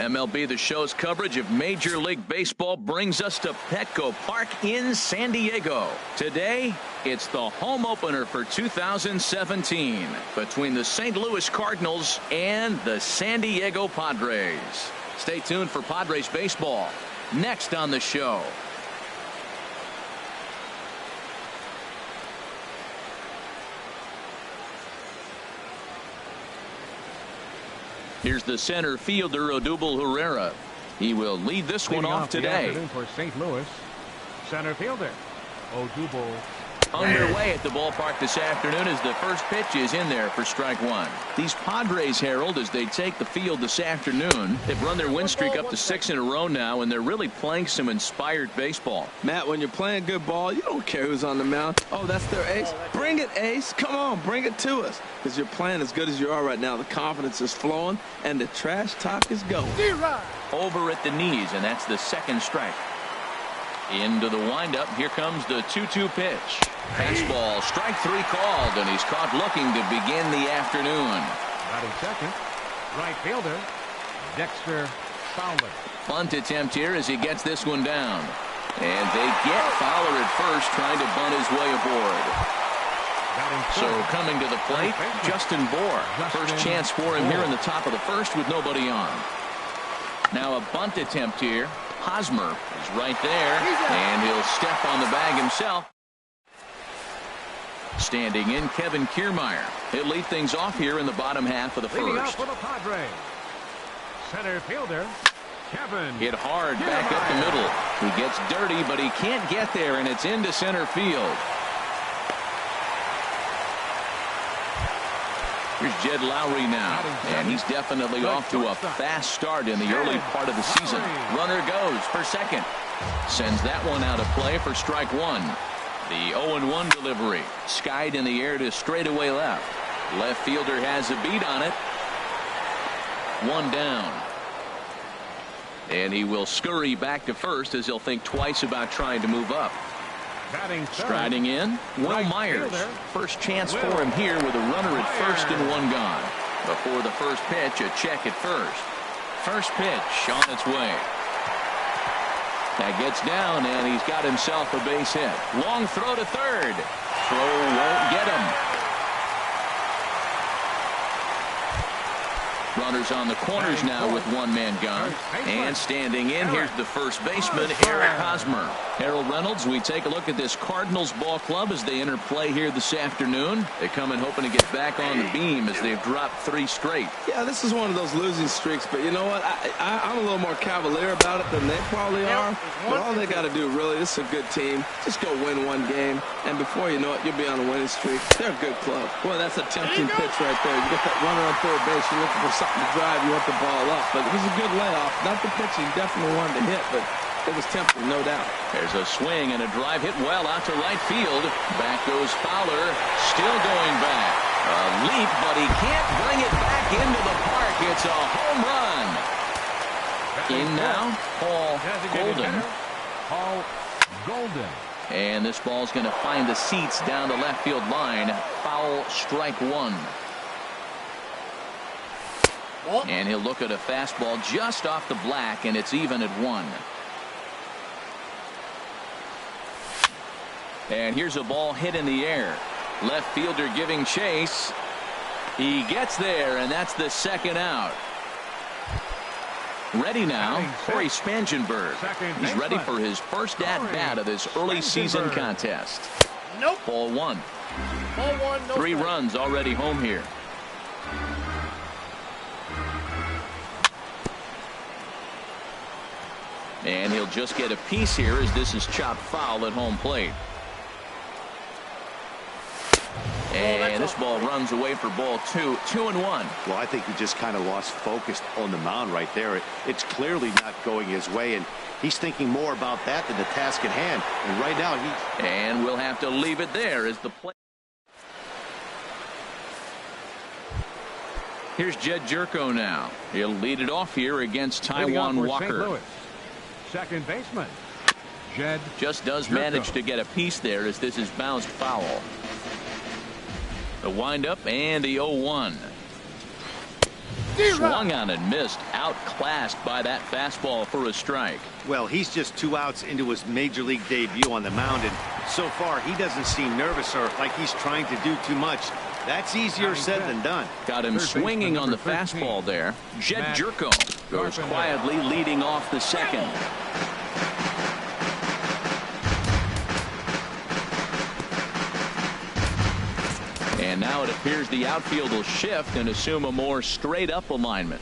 MLB The Show's coverage of Major League Baseball brings us to Petco Park in San Diego. Today, it's the home opener for 2017 between the St. Louis Cardinals and the San Diego Padres. Stay tuned for Padres baseball next on the show. Here's the center fielder, Odubel Herrera. He will lead this one off today. For St. Louis, center fielder, Odubel. Underway at the ballpark this afternoon as the first pitch is in there for strike one. These Padres, Harold, as they take the field this afternoon, they've run their win streak up to 6 in a row now, and they're really playing some inspired baseball. Matt, when you're playing good ball, you don't care who's on the mound. Oh, that's their ace. Bring it, ace. Come on, bring it to us. Because you're playing as good as you are right now. The confidence is flowing, and the trash talk is going. Over at the knees, and that's the second strike. Into the windup. Here comes the 2-2 pitch. Fastball, strike three called, and he's caught looking to begin the afternoon. Batting second, right fielder, Dexter Fowler. Bunt attempt here as he gets this one down. And they get Fowler at first, trying to bunt his way aboard. So coming to the plate, Justin Bour. First chance for him here in the top of the first with nobody on. Now a bunt attempt here. Hosmer is right there, and he'll step on the bag himself. Standing in, Kevin Kiermaier. He'll lead things off here in the bottom half of the first. Leading out for the Padres, center fielder, Kevin. Hit hard back up the middle. He gets dirty, but he can't get there, and it's into center field. Here's Jed Lowry now, and he's definitely off to a fast start in the early part of the season. Runner goes for second. Sends that one out of play for strike one. The 0-1 delivery. Skied in the air to straightaway left. Left fielder has a beat on it. One down. And he will scurry back to first as he'll think twice about trying to move up. Striding in, Will Myers. First chance for him here with a runner at first and one gone. Before the first pitch, a check at first. First pitch on its way. That gets down, and he's got himself a base hit. Long throw to third. Throw won't get him. Runners on the corners now with one man gone. And standing in, here's the first baseman, Eric Hosmer. Harold Reynolds, we take a look at this Cardinals ball club as they enter play here this afternoon. They come in hoping to get back on the beam as they've dropped 3 straight. Yeah, this is one of those losing streaks, but you know what? I'm a little more cavalier about it than they probably are. But all they got to do, really, this is a good team. Just go win one game, and before you know it, you'll be on a winning streak. They're a good club. Boy, that's a tempting pitch right there. You get that runner on third base, you're looking for something to drive, you want the ball up. But it was a good layoff. Not the pitch he definitely wanted to hit, but it was tempting, no doubt. There's a swing and a drive hit well out to right field. Back goes Fowler, still going back. A leap, but he can't bring it back into the park. It's a home run. In now, Paul Golden. Paul Golden. And this ball's going to find the seats down the left field line. Foul, strike one. And he'll look at a fastball just off the black, and it's even at 1. And here's a ball hit in the air. Left fielder giving chase. He gets there, and that's the second out. Ready now, Corey Spangenberg. He's ready for his first at-bat of this early season contest. Ball one. 3 runs already home here. And he'll just get a piece here as this is chopped foul at home plate. And this ball runs away for ball 2. 2-1. Well, I think he just kind of lost focus on the mound right there. It's clearly not going his way, and he's thinking more about that than the task at hand. And right now he. And we'll have to leave it there as the play. Here's Jed Jerko now. He'll lead it off here against Taijuan Walker. Second baseman, Jed just does manage to get a piece there as this is bounced foul. The windup and the 0-1. Swung on and missed, outclassed by that fastball for a strike. Well, he's just 2 outs into his major league debut on the mound, and so far he doesn't seem nervous or like he's trying to do too much. That's easier said than done. Got him swinging on the fastball there. Jed Jerko goes quietly leading off the second. And now it appears the outfield will shift and assume a more straight-up alignment.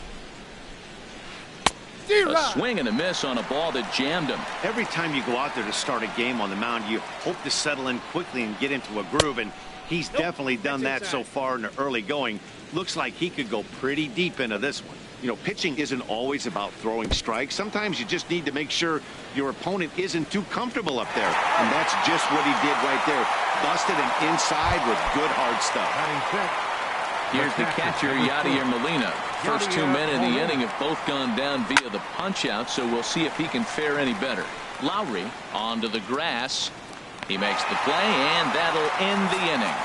A swing and a miss on a ball that jammed him. Every time you go out there to start a game on the mound, you hope to settle in quickly and get into a groove, and he's definitely done that so far in the early going. Looks like he could go pretty deep into this one. You know, pitching isn't always about throwing strikes. Sometimes you just need to make sure your opponent isn't too comfortable up there, and that's just what he did right there. Busted him inside with good hard stuff. Here's the catcher, Yadier Molina. First 2 men in the inning have both gone down via the punch-out, so we'll see if he can fare any better. Lowry onto the grass. He makes the play, and that'll end the inning.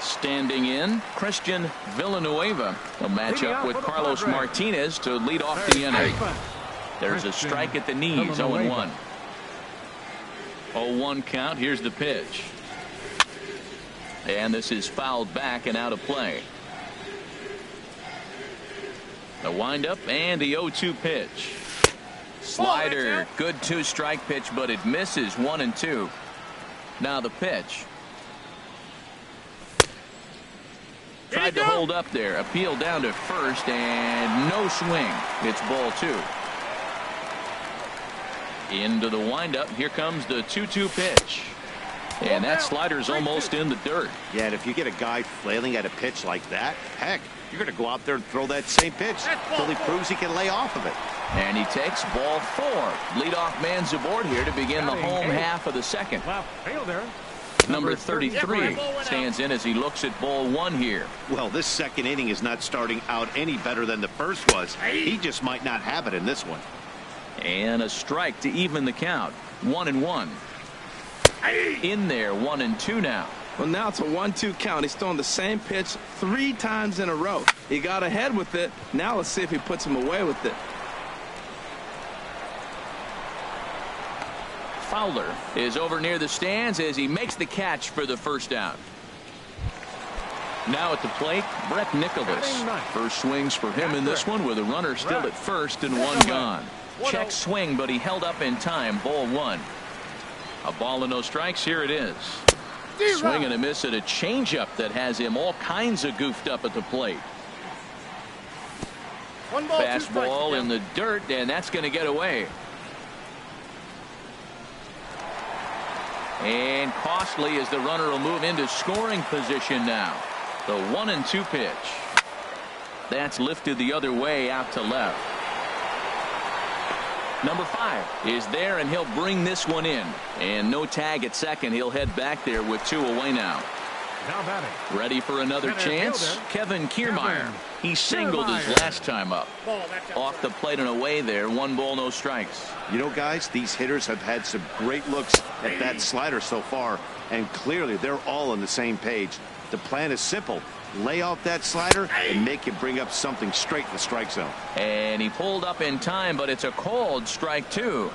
Standing in, Christian Villanueva will match up with Carlos Martinez to lead off the inning. There's a strike at the knees, 0-1. 0-1 count. Here's the pitch. And this is fouled back and out of play. The windup and the 0-2 pitch. Slider, good 2-strike pitch, but it misses 1-2. Now the pitch. Tried to hold up there. Appeal down to first and no swing. It's ball 2. Into the windup. Here comes the 2-2 pitch. And that slider's almost in the dirt. Yeah, and if you get a guy flailing at a pitch like that, heck, you're going to go out there and throw that same pitch until he proves he can lay off of it. And he takes ball 4. Leadoff man's aboard here to begin the home half of the second. Left fielder. Number 33 stands in as he looks at ball 1 here. Well, this second inning is not starting out any better than the first was. He just might not have it in this one. And a strike to even the count. 1-1. In there, 1-2 now. Well, now it's a 1-2 count. He's throwing the same pitch 3 times in a row. He got ahead with it. Now let's see if he puts him away with it. Fowler is over near the stands as he makes the catch for the first down. Now at the plate, Brett Nicholas. First swings for him in this one with a runner still at first and 1 gone. Check swing, but he held up in time. Ball 1. A ball and no strikes. Here it is. Swing and a miss at a changeup that has him all kinds of goofed up at the plate. Fastball in the dirt, and that's going to get away. And costly as the runner will move into scoring position now. The 1-2 pitch. That's lifted the other way out to left. Number 5 is there, and he'll bring this one in. And no tag at second. He'll head back there with 2 away now. Ready for another chance? Kevin Kiermaier. He singled his last time up. Off the plate and away there. 1 ball, no strikes. You know, guys, these hitters have had some great looks at that slider so far, and clearly they're all on the same page. The plan is simple. Lay off that slider and make him bring up something straight in the strike zone. And he pulled up in time, but it's a called strike 2.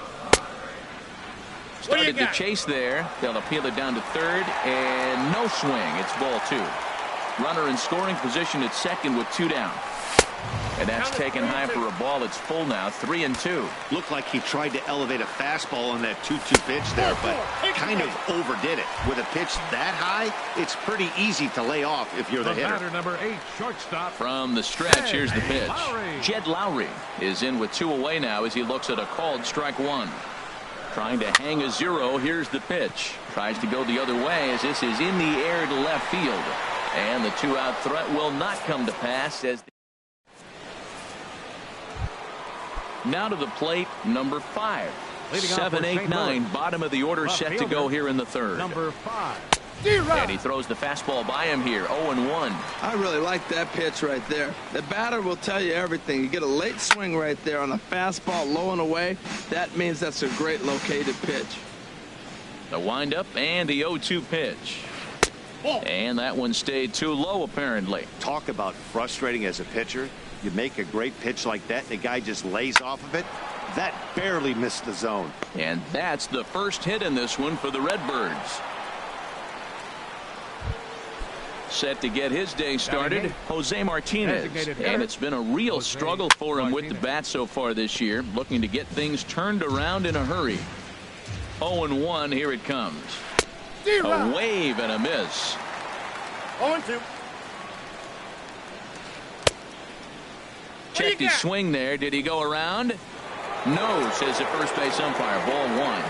Started the chase there. They'll appeal it down to third, and no swing. It's ball 2. Runner in scoring position at second with 2 down. And that's taken high for a ball. It's full now, 3-2. Looked like he tried to elevate a fastball on that 2-2 pitch there, but kind of overdid it. With a pitch that high, it's pretty easy to lay off if you're the hitter. Number 8, shortstop. From the stretch, here's the pitch. Jed Lowry is in with 2 away now as he looks at a called strike 1. Trying to hang a 0. Here's the pitch. Tries to go the other way as this is in the air to left field. And the 2-out threat will not come to pass as now to the plate, number 5. 7, 8, 9, bottom of the order set to go here in the third. Number 5. And he throws the fastball by him here, 0-1. I really like that pitch right there. The batter will tell you everything. You get a late swing right there on a fastball low and away. That means that's a great located pitch. The windup and the 0-2 pitch. And that one stayed too low, apparently. Talk about frustrating as a pitcher. You make a great pitch like that, the guy just lays off of it. That barely missed the zone. And that's the first hit in this one for the Redbirds. Set to get his day started, Jose Martinez. And it's been a real struggle for him with the bat so far this year, looking to get things turned around in a hurry. 0-1, here it comes. A wave and a miss. 0-2. Checked his swing there. Did he go around? No, says the first base umpire. Ball one.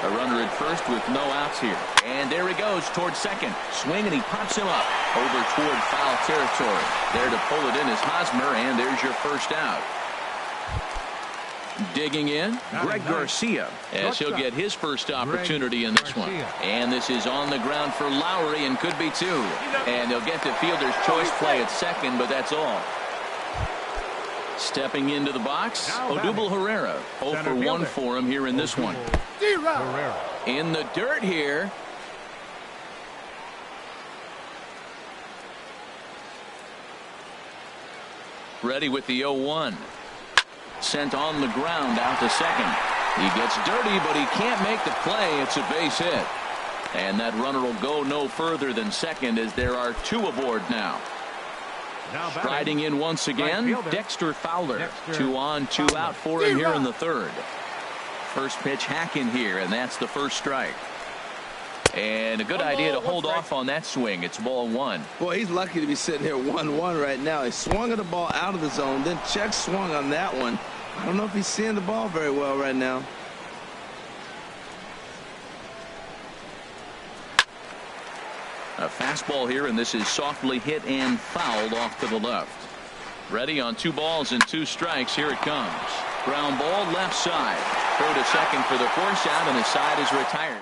A runner at first with no outs here. And there he goes toward second. Swing, and he pops him up over toward foul territory. There to pull it in is Hosmer, and there's your first out. Digging in, Greg Garcia, as he'll get his first opportunity in this one. And this is on the ground for Lowry, and could be two. And they'll get the fielder's choice play at second, but that's all. Stepping into the box, Odubel Herrera. 0 for 1 for him here in this one. In the dirt here. Ready with the 0-1. Sent on the ground out to second. He gets dirty, but he can't make the play. It's a base hit. And that runner will go no further than second, as there are two aboard now. Striding in once again, Dexter Fowler. 2 on, 2 out for him here in the third. First pitch hacking here, and that's the first strike. And a good idea to hold off on that swing. It's ball one. Boy, he's lucky to be sitting here 1-1 right now. He swung at the ball out of the zone, then check swung on that one. I don't know if he's seeing the ball very well right now. A fastball here, and this is softly hit and fouled off to the left. Ready on 2 balls and 2 strikes. Here it comes. Ground ball left side. Throw to second for the force out, and the side is retired.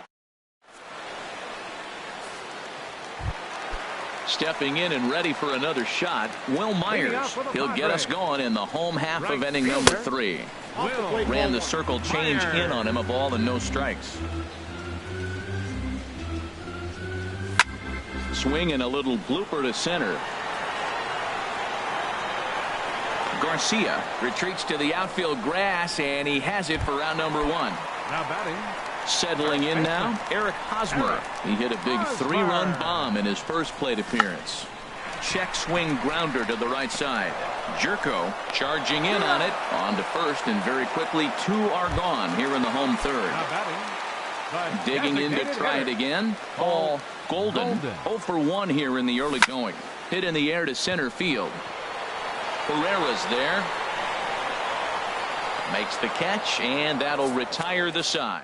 Stepping in and ready for another shot, Will Myers. He'll get us going in the home half of inning number 3. Ran the circle change in on him, a ball and no strikes. Swing and a little blooper to center. Garcia retreats to the outfield grass, and he has it for round number 1. Now batting. Settling in now, Eric Hosmer. He hit a big 3-run bomb in his first plate appearance. Check swing grounder to the right side. Jerko charging in on it. On to first, and very quickly 2 are gone here in the home third. Now batting. Digging in to try it again. Paul Golden. 0 for 1 here in the early going. Hit in the air to center field. Herrera's there. Makes the catch, and that'll retire the side.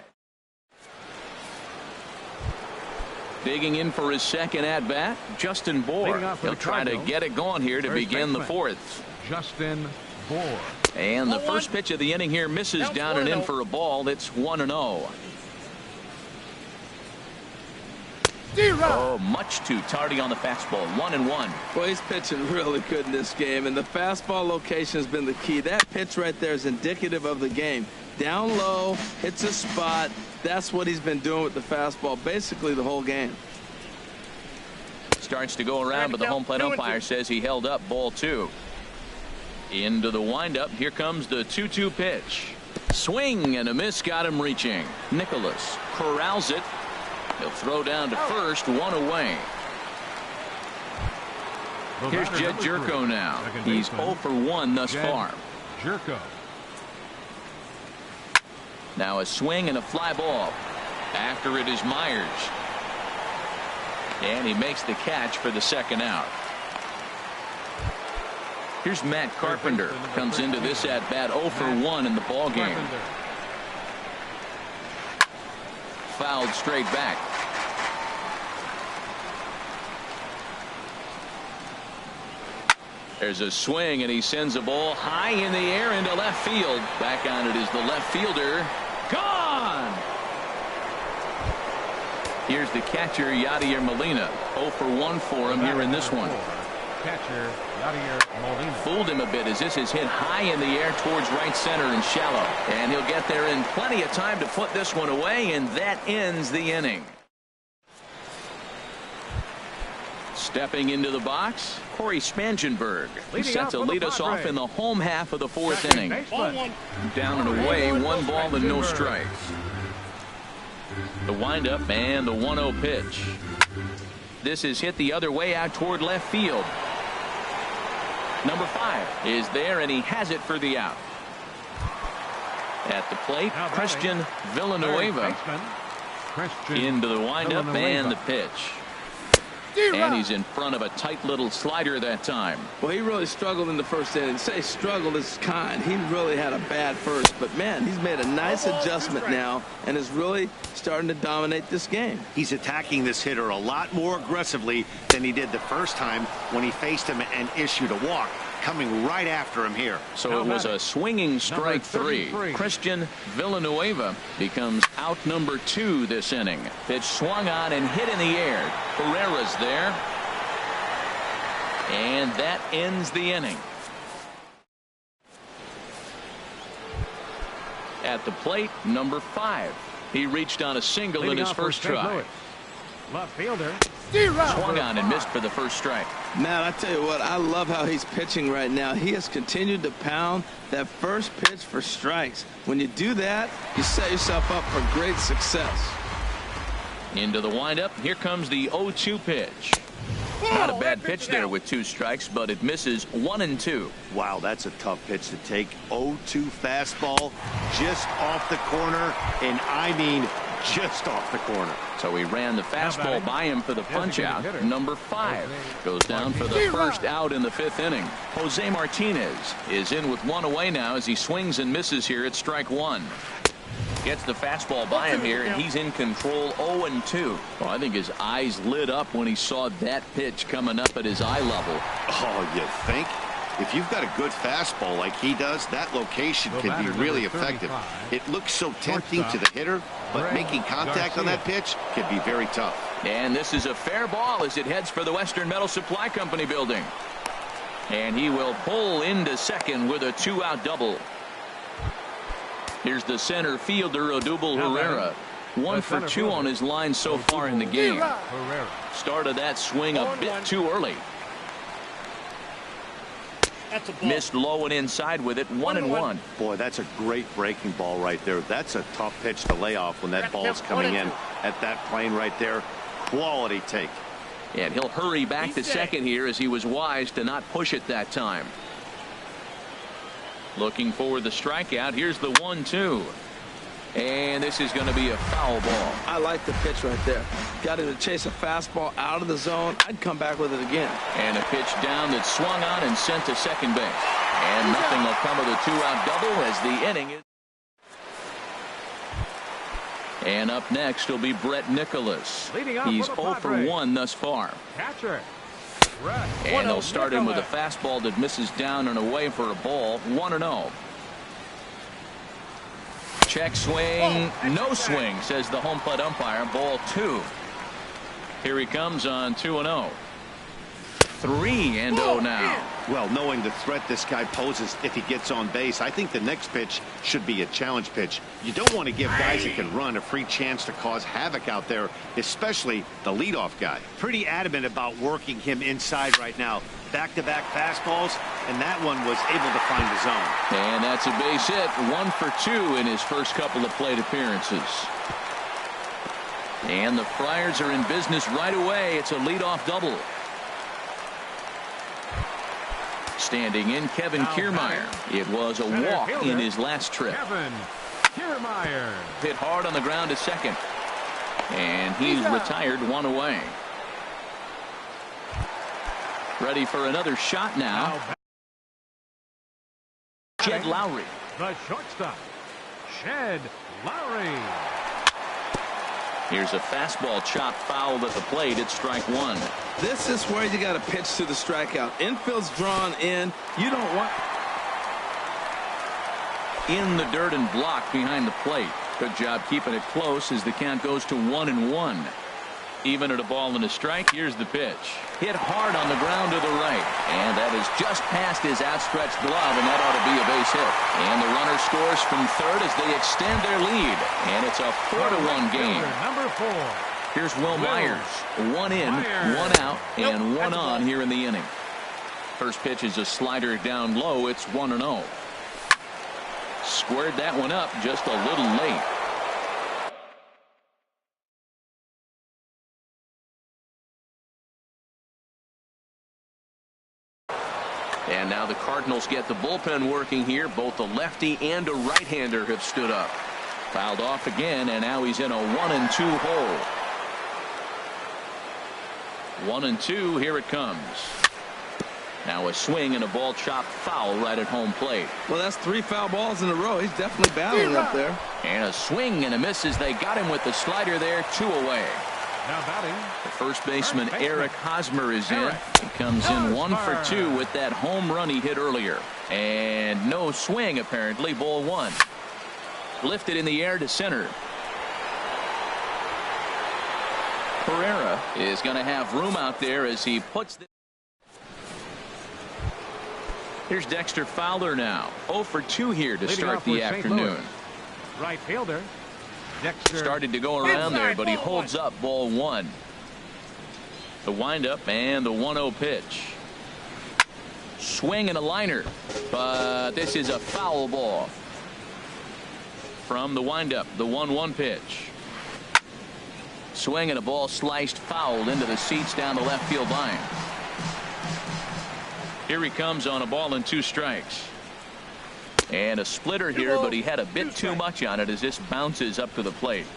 Digging in for his second at-bat, Justin Bohr. He'll try to get it going here to begin the 4th. Justin Bohr. And the first pitch of the inning here misses down and in for a ball. It's 1-0. Oh, much too tardy on the fastball. 1-1. Well, he's pitching really good in this game, and the fastball location has been the key. That pitch right there is indicative of the game. Down low, hits a spot. That's what he's been doing with the fastball basically the whole game. Starts to go around, but the home plate umpire says he held up ball 2. Into the windup. Here comes the 2-2 pitch. Swing and a miss, got him reaching. Nicholas corrals it. He'll throw down to first, 1 away. Here's Jed Jerko now. He's 0 for 1 thus far. Jerko. Now a swing and a fly ball. After it is Myers. And he makes the catch for the second out. Here's Matt Carpenter. Comes into this at bat 0 for 1 in the ball game. Fouled straight back. There's a swing, and he sends a ball high in the air into left field. Back on it is the left fielder. Gone! Here's the catcher, Yadier Molina. 0 for 1 for him here in this one. Catcher, Yadier Molina. Fooled him a bit as this is hit high in the air towards right center and shallow. And he'll get there in plenty of time to put this one away, and that ends the inning. Stepping into the box, Corey Spangenberg. He Leading set off to with a lead us fly off break. in the home half of the fourth Second inning. baseman. Down and away, 1 ball and no strikes. The windup and the 1-0 pitch. This is hit the other way out toward left field. Number 5 is there, and he has it for the out. At the plate, Now Christian Third Villanueva baseman, Christian into the windup Villanueva. and the pitch. And he's in front of a tight little slider that time. Well, he really struggled in the first inning. Say struggled is kind. He really had a bad first. But, man, he's made a nice adjustment now and is really starting to dominate this game. He's attacking this hitter a lot more aggressively than he did the first time when he faced him and issued a walk. Coming right after him here. So it was a swinging strike 3. Christian Villanueva becomes out number 2 this inning. Pitch swung on and hit in the air. Herrera's there. And that ends the inning. At the plate, number 5. He reached on a single in his first try. Left fielder. Swung on and missed for the first strike. Man, I tell you what, I love how he's pitching right now. He has continued to pound that first pitch for strikes. When you do that, you set yourself up for great success. Into the windup. Here comes the 0-2 pitch. Not a bad pitch there with 2 strikes, but it misses 1 and 2. Wow, that's a tough pitch to take. 0-2 fastball just off the corner, and I mean just off the corner. So he ran the fastball by him for the punch out. Number 5 goes down for the first out in the 5th inning. Jose Martinez is in with 1 away now as he swings and misses here at strike 1. Gets the fastball by him here, and he's in control. 0-2. Well, I think his eyes lit up when he saw that pitch coming up at his eye level. Oh, you think? If you've got a good fastball like he does, that location can be really effective. It looks so tempting to the hitter, but making contact on that pitch can be very tough. And this is a fair ball as it heads for the Western Metal Supply Company building. And he will pull into second with a 2-out double. Here's the center fielder, Odubel Herrera. 1 for 2 on his line so far in the game. Started that swing a bit too early. Missed low and inside with it. 1-1. Boy, that's a great breaking ball right there. That's a tough pitch to lay off when that ball's coming in at that plane right there. Quality take. And he'll hurry back to second here as he was wise to not push it that time. Looking for the strikeout. Here's the 1-2. And this is going to be a foul ball. I like the pitch right there. Got him to chase a fastball out of the zone. I'd come back with it again. And a pitch down that swung on and sent to second base. And nothing will come of the 2-out double as the inning is. And up next will be Brett Nicholas. He's 0 for 1 thus far. Catcher. And they'll start him with a fastball that misses down and away for a ball. 1-0. Check swing, no swing, says the home plate umpire. Ball 2. Here he comes on 2-0. 3-0 now. Well, knowing the threat this guy poses if he gets on base, I think the next pitch should be a challenge pitch. You don't want to give guys that can run a free chance to cause havoc out there, especially the leadoff guy. Pretty adamant about working him inside right now. Back-to-back fastballs, and that one was able to find the zone. And that's a base hit. 1 for 2 in his first couple of plate appearances. And the Friars are in business right away. It's a leadoff double. Standing in, Kevin Kiermaier. It was a walk in his last trip. Kevin Kiermaier. Hit hard on the ground to second. And he's retired 1 away. Ready for another shot now. Jed Lowry. The shortstop, Jed Lowry. Here's a fastball chop fouled at the plate at strike 1. This is where you got to pitch to the strikeout. Infield's drawn in. You don't want in the dirt and blocked behind the plate. Good job keeping it close as the count goes to 1-1. Even at a ball and a strike. Here's the pitch. Hit hard on the ground to the right. And that is just past his outstretched glove, and that ought to be a base hit. And the runner scores from third as they extend their lead. And it's a 4-1 game. Number 4. Here's Will Myers. One in, one out, and one on here in the inning. First pitch is a slider down low. It's 1-0. Squared that one up just a little late. And now the Cardinals get the bullpen working here. Both a lefty and a right-hander have stood up. Fouled off again, and now he's in a 1-2 hole. 1-2, here it comes. Now a swing and a ball chopped foul right at home plate. Well, that's 3 foul balls in a row. He's definitely battling up there. And a swing and a miss as they got him with the slider there. 2 away. Now batting. The first baseman Eric Hosmer is in. He comes in 1 for 2 with that home run he hit earlier. And no swing apparently. Ball 1. Lifted in the air to center. Pereira is going to have room out there as he puts the... Here's Dexter Fowler now. 0 for 2 here to start the afternoon. Right fielder. Dexter started to go around there, but he holds up. Ball 1. The windup and the 1-0 pitch. Swing and a liner, but this is a foul ball. From the windup, the 1-1 pitch. Swing and a ball sliced foul into the seats down the left field line. Here he comes on a ball and 2 strikes. And a splitter here, but he had a bit too much on it as this bounces up to the plate.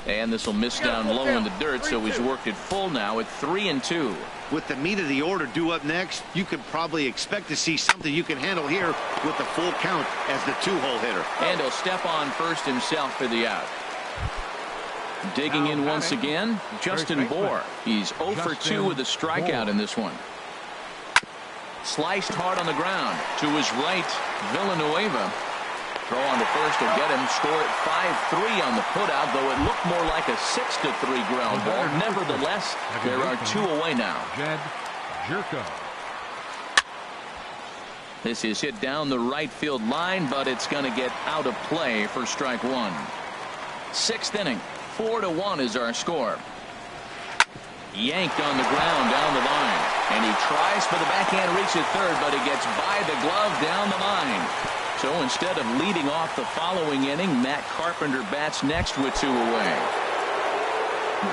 And this will miss down low in the dirt, so he's worked it full now at 3-2. With the meat of the order due up next, you could probably expect to see something you can handle here with the full count as the 2-hole hitter. And he'll step on first himself for the out. Digging in once again, Justin Bohr. He's 0 for 2 with a strikeout in this one. Sliced hard on the ground to his right. Villanueva. Throw on to first will get him. Score at 5-3 on the putout, though it looked more like a 6-3 ground ball. Nevertheless, there are 2 away now. Jed Jerko. This is hit down the right field line, but it's going to get out of play for strike 1. 6th inning. 4-1 is our score. Yanked on the ground down the line. And he tries for the backhand reach at third, but he gets by the glove down the line. So instead of leading off the following inning, Matt Carpenter bats next with 2 away.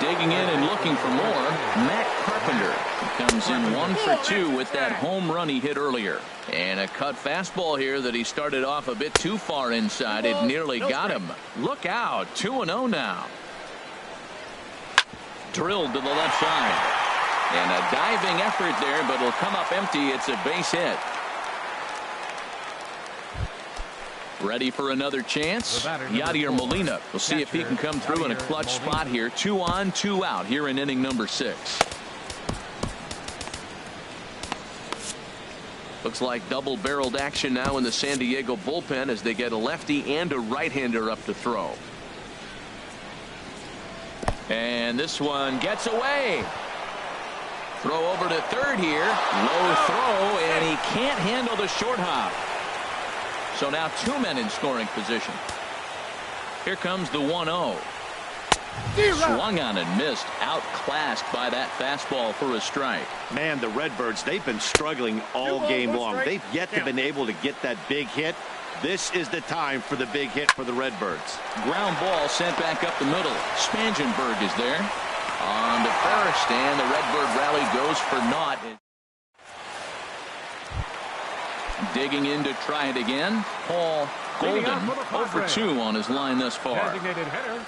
Digging in and looking for more, Matt Carpenter. He comes in 1 for 2 with that home run he hit earlier. And a cut fastball here that he started off a bit too far inside. It nearly got him. Look out, 2-0 now. Drilled to the left side. And a diving effort there, but it'll come up empty. It's a base hit. Ready for another chance? Yadier Molina. We'll see if he can come through in a clutch spot here. 2 on, 2 out here in inning number 6. Looks like double-barreled action now in the San Diego bullpen as they get a lefty and a right-hander up to throw. And this one gets away. Throw over to third here. Low throw, and he can't handle the short hop. So now 2 men in scoring position. Here comes the 1-0. Swung on and missed. Outclassed by that fastball for a strike. Man, the Redbirds, they've been struggling all game long. They've yet to been able to get that big hit. This is the time for the big hit for the Redbirds. Ground ball sent back up the middle. Spangenberg is there. On to first, and the Redbird rally goes for naught. Digging in to try it again. Paul Golden, 0 for 2 on his line thus far. Designated hitter,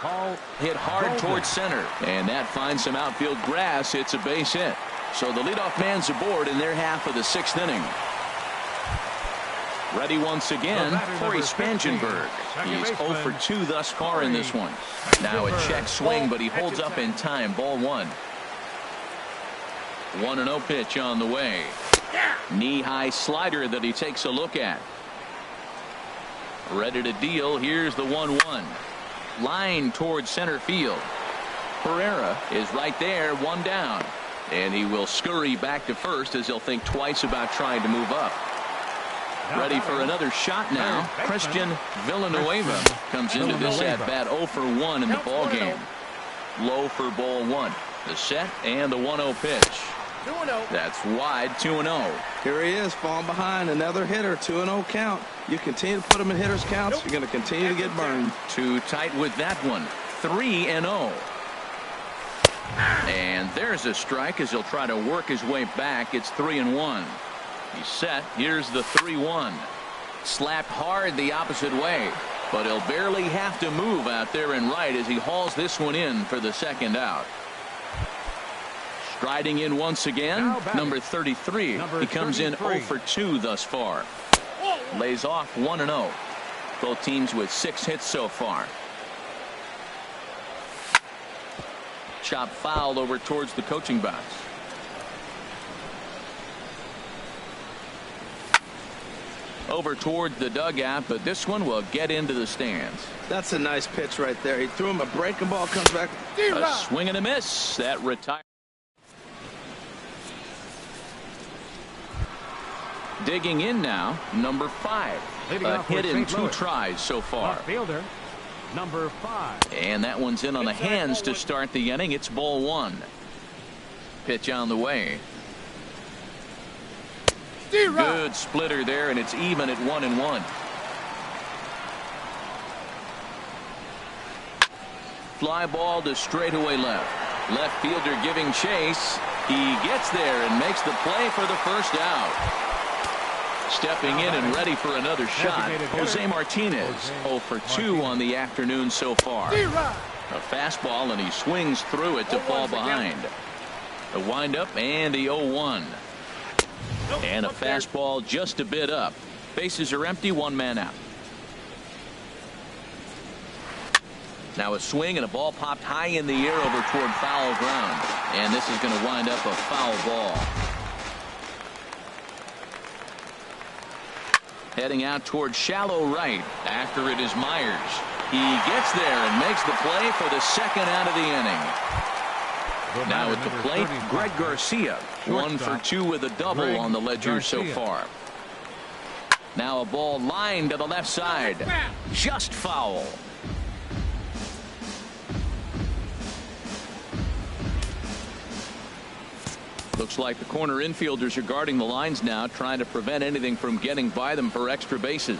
Paul hit hard Golden towards center, and that finds some outfield grass. It's a base hit. So the leadoff man's aboard in their half of the 6th inning. Ready once again, Corey Spangenberg. He's 0 for 2 thus far in this one. Now a check swing, but he holds up in time. Ball 1. 1-0 pitch on the way. Knee-high slider that he takes a look at. Ready to deal. Here's the 1-1. Line towards center field. Pereira is right there, 1 down. And he will scurry back to first as he'll think twice about trying to move up. Ready for another shot now. Christian Villanueva comes into this at bat 0 for 1 in the ball game. Low for ball 1. The set and the 1-0 pitch. 2-0. That's wide, 2-0. Here he is, falling behind. Another hitter, 2-0 count. You continue to put him in hitters' counts, you're going to continue to get burned. Too tight with that one. 3-0. And there's a strike as he'll try to work his way back. It's 3-1. He's set. Here's the 3-1. Slapped hard the opposite way, but he'll barely have to move out there and right as he hauls this one in for the second out. Striding in once again, number 33. He comes in 0 for 2 thus far. Lays off 1-0. Both teams with 6 hits so far. Chop foul over towards the coaching box. Over toward the dugout, but this one will get into the stands. That's a nice pitch right there. He threw him a breaking ball, comes back. A swing and a miss. That retires. Digging in now, number 5. A hit in 2 tries so far. Fielder, number 5. And that one's in on the hands to start the inning. It's ball 1. Pitch on the way. Good splitter there, and it's even at 1-1. Fly ball to straightaway left. Left fielder giving chase. He gets there and makes the play for the first out. Stepping in and ready for another shot, Jose Martinez, 0 for 2 on the afternoon so far. A fastball, and he swings through it to fall behind. The windup and the 0-1. And a fastball just a bit up. Bases are empty, 1 man out. Now a swing and a ball popped high in the air over toward foul ground. And this is going to wind up a foul ball. Heading out toward shallow right. After it is Myers. He gets there and makes the play for the second out of the inning. Now at the plate, Greg Garcia. 1 for 2 with a double on the ledger so far. Now a ball lined to the left side. Just foul. Looks like the corner infielders are guarding the lines now, trying to prevent anything from getting by them for extra bases.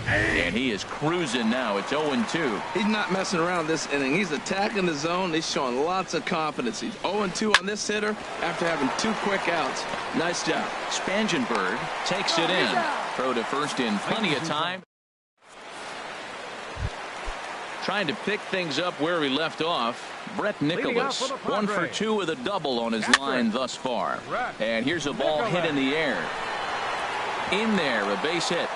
And he is cruising now. It's 0-2. He's not messing around this inning. He's attacking the zone. He's showing lots of confidence. He's 0-2 on this hitter after having 2 quick outs. Nice job. Spangenberg takes it in. Throw to first in plenty of time. Trying to pick things up where he left off. Brett Nicholas, 1 for 2 with a double on his line thus far. And here's a ball hit in the air. In there, a base hit.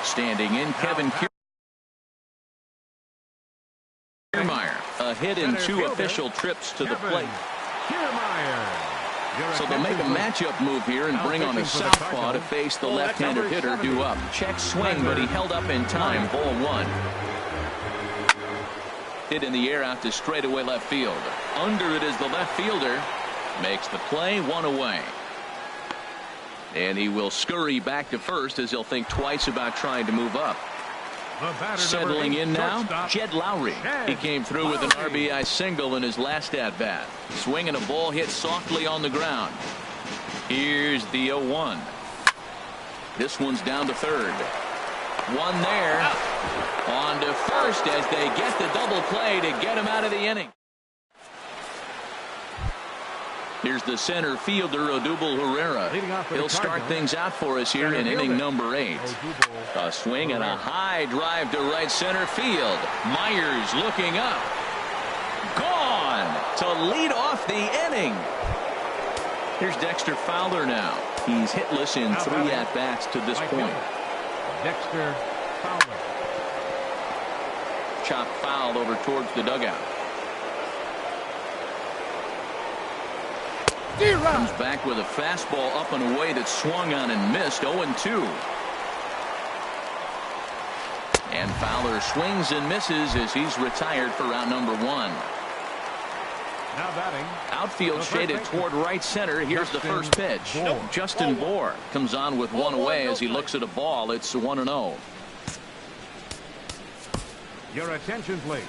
Standing in, Kevin Kiermaier. A hit in 2 official trips to the plate. So they'll make a matchup move here and bring on a southpaw to face the left-handed hitter due up. Check swing, but he held up in time. Ball 1. Hit in the air out to straightaway left field. Under it is the left fielder. Makes the play, 1 away. And he will scurry back to first as he'll think twice about trying to move up. Settling in now, Jed Lowry. He came through with an RBI single in his last at-bat. Swinging a ball hit softly on the ground. Here's the 0-1. This one's down to third. One there. On to first as they get the double play to get him out of the inning. Here's the center fielder, Odubel Herrera. He'll start things out for us here in inning number 8. A swing and a high drive to right center field. Myers looking up. Gone to lead off the inning. Here's Dexter Fowler now. He's hitless in 3 at-bats to this point. Dexter Fowler. Chop foul over towards the dugout. Comes back with a fastball up and away that swung on and missed. 0-2. And Fowler swings and misses as he's retired for round number 1. Now batting. Outfield shaded toward right center. Here's the first pitch. Justin Bohr comes on with one away as he looks at a ball. It's 1-0. Your attention, please.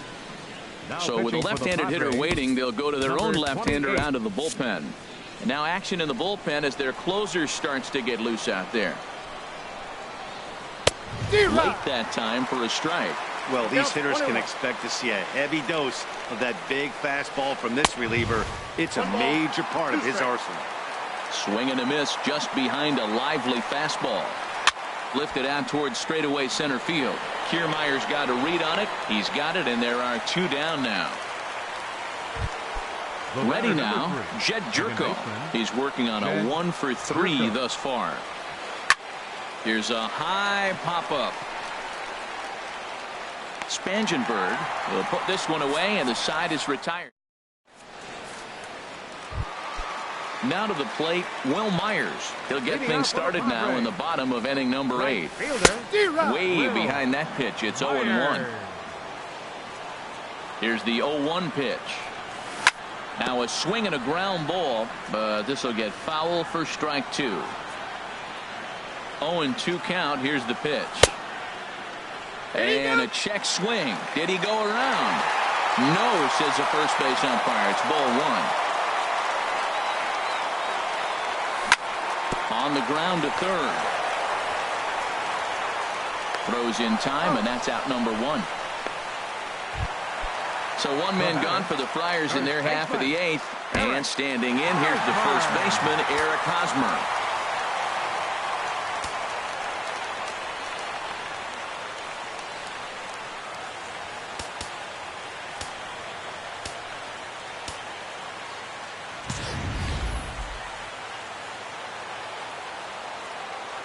Now So with a left-handed hitter waiting, they'll go to their own left-hander out of the bullpen. And now action in the bullpen as their closer starts to get loose out there. Late that time for a strike. Well, these hitters can expect to see a heavy dose of that big fastball from this reliever. It's a major part of his arsenal. Swing and a miss just behind a lively fastball. Lifted out towards straightaway center field. Kiermaier's got a read on it. He's got it, and there are two down now. Ready now, Jed Jerko. He's working on a 1-for-3 thus far. Here's a high pop-up. Spangenberg will put this one away, and the side is retired. Now to the plate, Will Myers. He'll get things started now in the bottom of inning number 8. Way behind that pitch. It's 0-1. Here's the 0-1 pitch. Now a swing and a ground ball, but this will get foul for strike 2. 0-2 count. Here's the pitch. And a check swing. Did he go around? No, says the first base umpire. It's ball 1. On the ground to third. Throws in time, and that's out number 1. So one man gone for the Friars in their half of the 8th. And standing in, here's the first baseman, Eric Hosmer.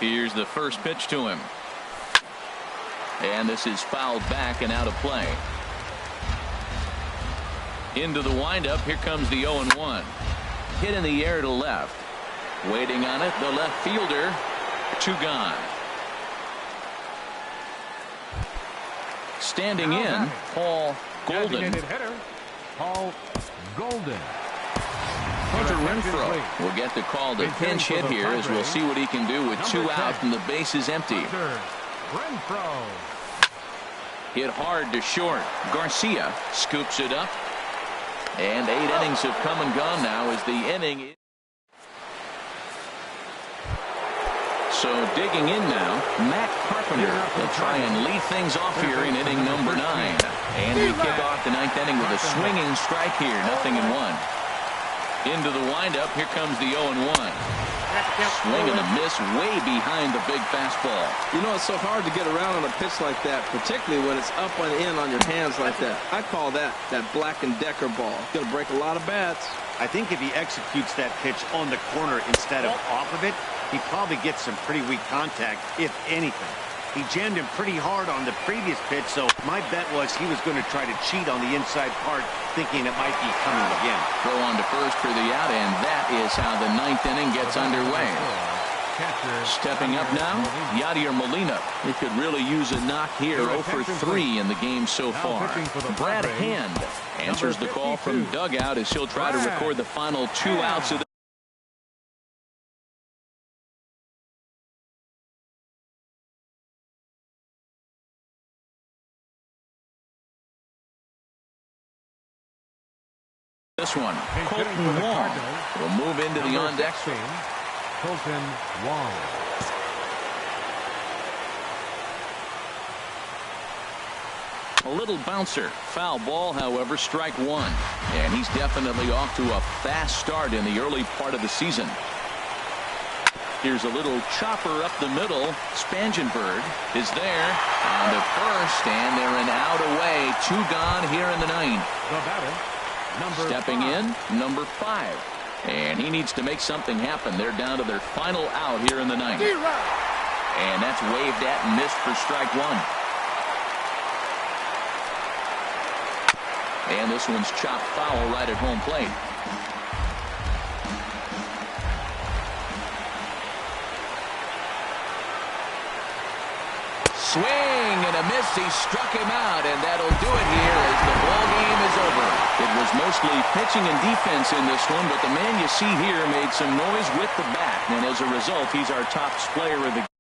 Here's the first pitch to him. And this is fouled back and out of play. Into the windup. Here comes the 0-1. Hit in the air to left. Waiting on it, the left fielder. 2 gone. Standing in, Paul Golden. Paul Golden. Hunter Renfroe will get the call to pinch hit here as we'll see what he can do with 2 out and the base is empty. Renfroe. Hit hard to short. Garcia scoops it up. And 8 innings have come and gone now as the inning. So digging in now, Matt Carpenter will try and lead things off here in inning number 9. And we kick off the 9th inning with a swinging strike here. 0-1. Into the windup. Here comes the 0-1. Swing and a miss way behind the big fastball. You know, it's so hard to get around on a pitch like that, particularly when it's up and in on your hands like that. I call that Black & Decker ball. It's going to break a lot of bats. I think if he executes that pitch on the corner instead of off of it, he probably gets some pretty weak contact, if anything. He jammed him pretty hard on the previous pitch, so my bet was he was going to try to cheat on the inside part, thinking it might be coming again. Throw on to first for the out, and that is how the 9th inning gets underway. Stepping up now, Yadier Molina. He could really use a knock here. 0-for-3 in the game so far. Brad Hand answers the call from dugout as he'll try to record the final 2 outs of the this one. Colton Wong will move into the on-deck. Colton Wong. A little bouncer. Foul ball, however, strike 1. And he's definitely off to a fast start in the early part of the season. Here's a little chopper up the middle. Spangenberg is there on the first, and they're an out away. 2 gone here in the 9th. The batter, Stepping in, number 5. And he needs to make something happen. They're down to their final out here in the 9th. And that's waved at and missed for strike 1. And this one's chopped foul right at home plate. swing and a miss. He struck him out, and that'll do it here as the ball game is over. It was mostly pitching and defense in this one, but the man you see here made some noise with the bat, and as a result, he's our top player of the game.